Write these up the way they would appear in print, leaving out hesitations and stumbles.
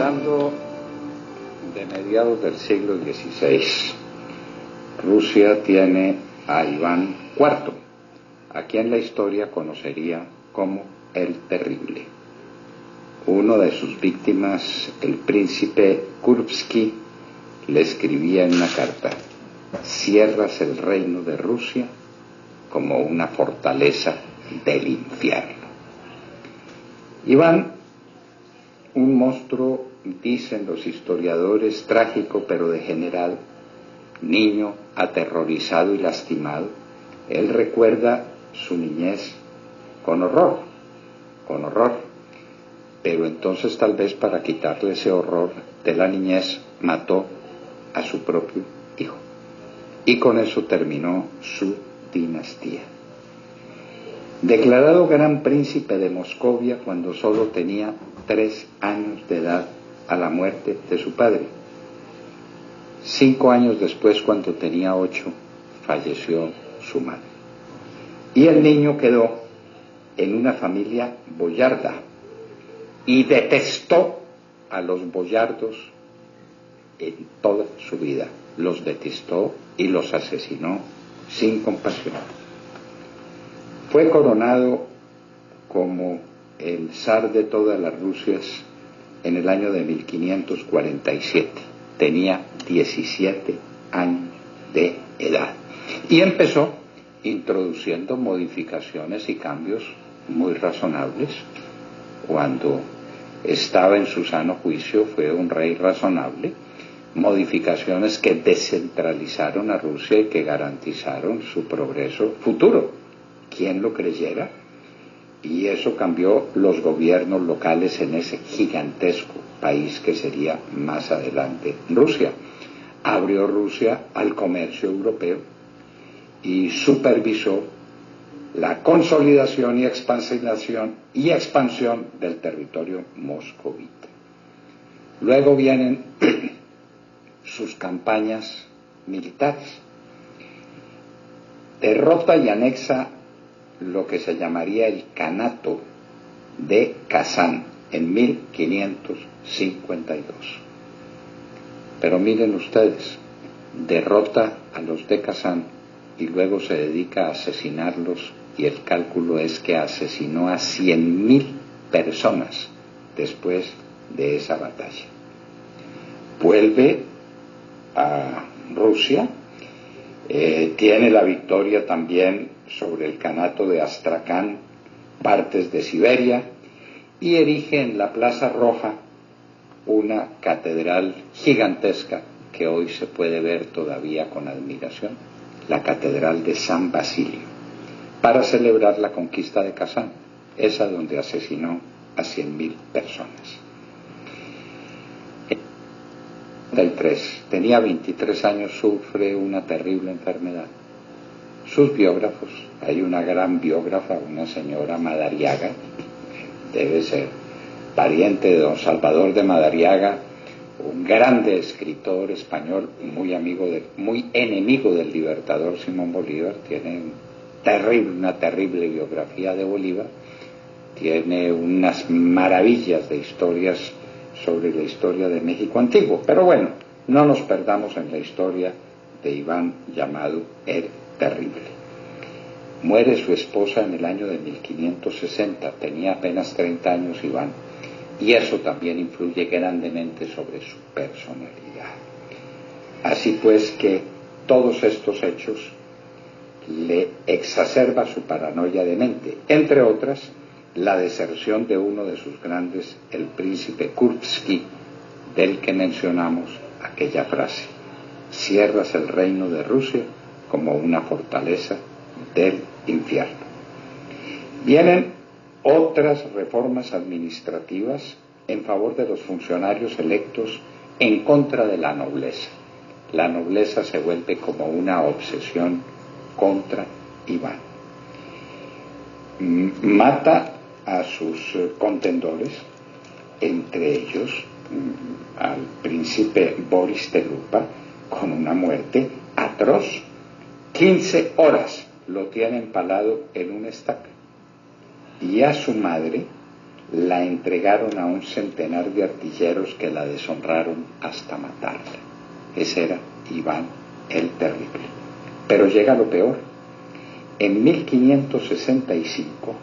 Hablando de mediados del siglo XVI, Rusia tiene a Iván IV, a quien la historia conocería como el Terrible. Uno de sus víctimas, el príncipe Kurbsky, le escribía en una carta: cierras el reino de Rusia como una fortaleza del infierno. Iván, un monstruo, dicen los historiadores, trágico pero degenerado, niño aterrorizado y lastimado, él recuerda su niñez con horror, pero entonces tal vez para quitarle ese horror de la niñez mató a su propio hijo, y con eso terminó su dinastía. Declarado gran príncipe de Moscovia cuando solo tenía 3 años de edad a la muerte de su padre. 5 años después, cuando tenía 8, falleció su madre. Y el niño quedó en una familia boyarda y detestó a los boyardos en toda su vida. Los detestó y los asesinó sin compasión. Fue coronado como el zar de todas las Rusias en el año de 1547. Tenía 17 años de edad y empezó introduciendo modificaciones y cambios muy razonables. Cuando estaba en su sano juicio fue un rey razonable. Modificaciones que descentralizaron a Rusia y que garantizaron su progreso futuro. ¿Quién lo creyera? Y eso cambió los gobiernos locales en ese gigantesco país que sería más adelante Rusia. Abrió Rusia al comercio europeo y supervisó la consolidación y expansión del territorio moscovita. Luego vienen sus campañas militares. Derrota y anexa lo que se llamaría el Kanato de Kazán en 1552. Pero miren ustedes, derrota a los de Kazán y luego se dedica a asesinarlos, y el cálculo es que asesinó a 100.000 personas después de esa batalla. Vuelve a Rusia, tiene la victoria también sobre el Kanato de Astracán, partes de Siberia, y erige en la Plaza Roja una catedral gigantesca que hoy se puede ver todavía con admiración, la Catedral de San Basilio, para celebrar la conquista de Kazán, esa donde asesinó a 100.000 personas. Tenía 23 años, sufre una terrible enfermedad. Sus biógrafos, hay una gran biógrafa, una señora Madariaga, debe ser pariente de don Salvador de Madariaga, un grande escritor español, muy enemigo del libertador Simón Bolívar. Tiene una terrible biografía de Bolívar, tiene unas maravillas de historias sobre la historia de México antiguo. Pero bueno, no nos perdamos en la historia de Iván llamado el Terrible. Muere su esposa en el año de 1560, tenía apenas 30 años Iván, y eso también influye grandemente sobre su personalidad. Así pues que todos estos hechos le exacerba su paranoia de mente, entre otras la deserción de uno de sus grandes, el príncipe Kurbsky, del que mencionamos aquella frase: cierras el reino de Rusia como una fortaleza del infierno. Vienen otras reformas administrativas en favor de los funcionarios electos en contra de la nobleza. La nobleza se vuelve como una obsesión contra Iván. Mata a sus contendores, entre ellos al príncipe Boris de Lupa, con una muerte atroz. 15 horas lo tiene empalado en una estaca, y a su madre la entregaron a un centenar de artilleros que la deshonraron hasta matarla. Ese era Iván el Terrible. Pero llega lo peor. En 1565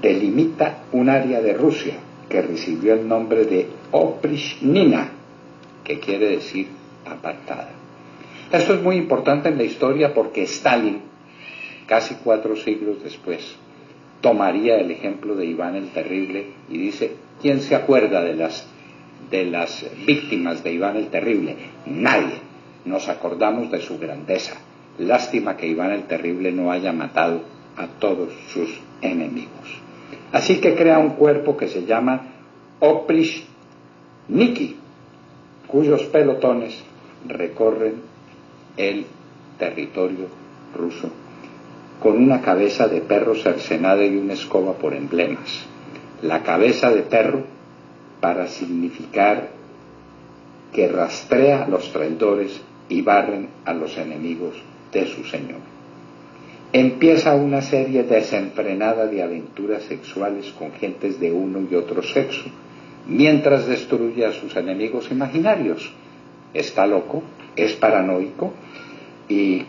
delimita un área de Rusia que recibió el nombre de Oprichnina, que quiere decir apartada. Esto es muy importante en la historia porque Stalin, casi 4 siglos después, tomaría el ejemplo de Iván el Terrible y dice: ¿quién se acuerda de las víctimas de Iván el Terrible? Nadie. Nos acordamos de su grandeza. Lástima que Iván el Terrible no haya matado a todos sus enemigos. Así que crea un cuerpo que se llama Oprichniki, cuyos pelotones recorren el territorio ruso con una cabeza de perro cercenada y una escoba por emblemas. La cabeza de perro para significar que rastrea a los traidores y barren a los enemigos de su señor. Empieza una serie desenfrenada de aventuras sexuales con gentes de uno y otro sexo, mientras destruye a sus enemigos imaginarios. Está loco, es paranoico y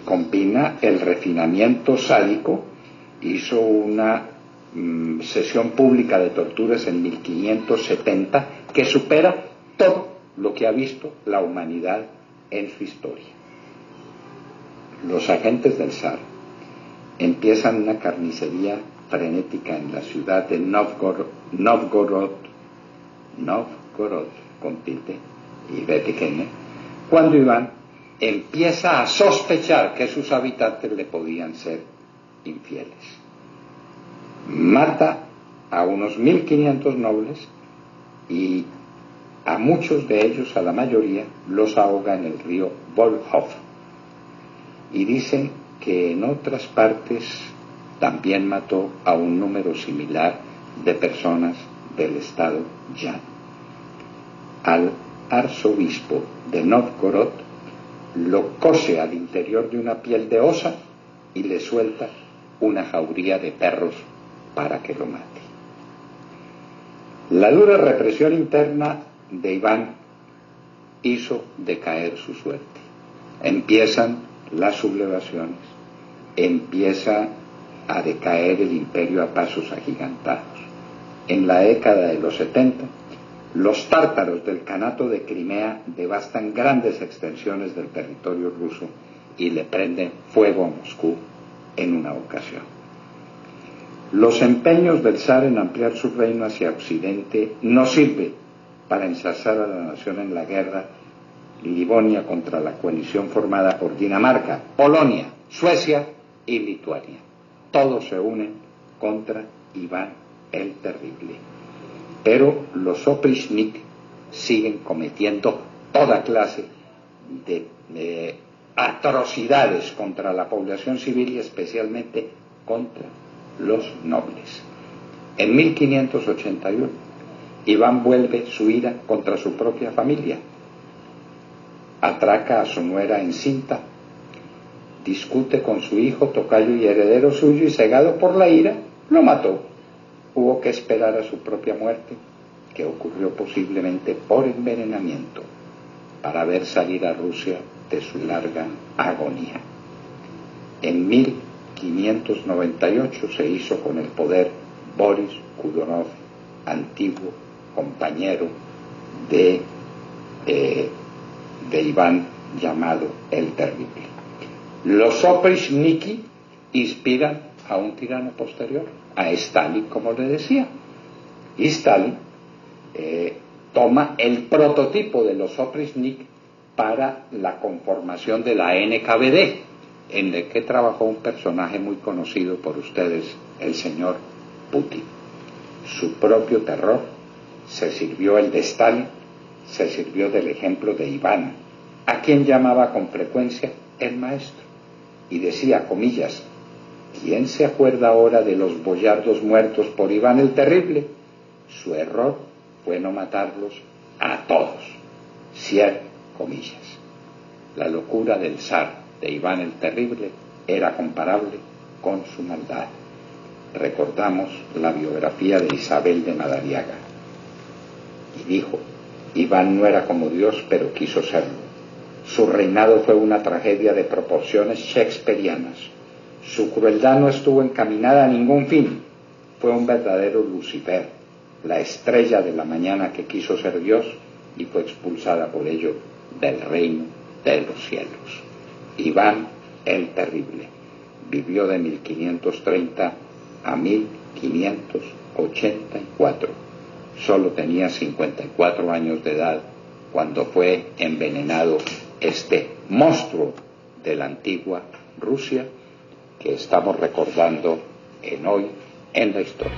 combina el refinamiento sádico. Hizo una sesión pública de torturas en 1570 que supera todo lo que ha visto la humanidad en su historia. Los agentes del zar empiezan una carnicería frenética en la ciudad de Novgorod con tilde y B pequeña, cuando Iván empieza a sospechar que sus habitantes le podían ser infieles. Mata a unos 1500 nobles y a muchos de ellos, a la mayoría, los ahoga en el río Volkhov. Y dicen que en otras partes también mató a un número similar de personas del estado llano. Al arzobispo de Novgorod lo cose al interior de una piel de osa y le suelta una jauría de perros para que lo mate. La dura represión interna de Iván hizo decaer su suerte. Empiezan las sublevaciones, empieza a decaer el imperio a pasos agigantados. En la década de los 70, los tártaros del Kanato de Crimea devastan grandes extensiones del territorio ruso y le prenden fuego a Moscú en una ocasión. Los empeños del zar en ampliar su reino hacia occidente no sirve para ensalzar a la nación en la guerra Livonia contra la coalición formada por Dinamarca, Polonia, Suecia y Lituania. Todos se unen contra Iván el Terrible. Pero los Oprichniki siguen cometiendo toda clase de atrocidades contra la población civil y especialmente contra los nobles. En 1581, Iván vuelve su ira contra su propia familia. Atraca a su nuera encinta, discute con su hijo, tocayo y heredero suyo, y cegado por la ira, lo mató. Hubo que esperar a su propia muerte, que ocurrió posiblemente por envenenamiento, para ver salir a Rusia de su larga agonía. En 1598 se hizo con el poder Boris Godunov, antiguo compañero de Iván, llamado el Terrible. Los Oprichniki inspiran a un tirano posterior, a Stalin, como le decía. Y Stalin toma el prototipo de los Oprichniki para la conformación de la NKVD, en el que trabajó un personaje muy conocido por ustedes, el señor Putin. Su propio terror se sirvió el de Stalin, se sirvió del ejemplo de Iván, a quien llamaba con frecuencia el maestro, y decía, comillas, ¿quién se acuerda ahora de los boyardos muertos por Iván el Terrible? Su error fue no matarlos a todos. Cierre comillas. La locura del zar de Iván el Terrible era comparable con su maldad. recordamos la biografía de Isabel de Madariaga. Y dijo: Iván no era como Dios, pero quiso serlo. Su reinado fue una tragedia de proporciones shakespearianas. Su crueldad no estuvo encaminada a ningún fin. Fue un verdadero Lucifer, la estrella de la mañana que quiso ser Dios y fue expulsada por ello del reino de los cielos. Iván el Terrible vivió de 1530 a 1584. Solo tenía 54 años de edad cuando fue envenenado este monstruo de la antigua Rusia que estamos recordando en Hoy en la Historia.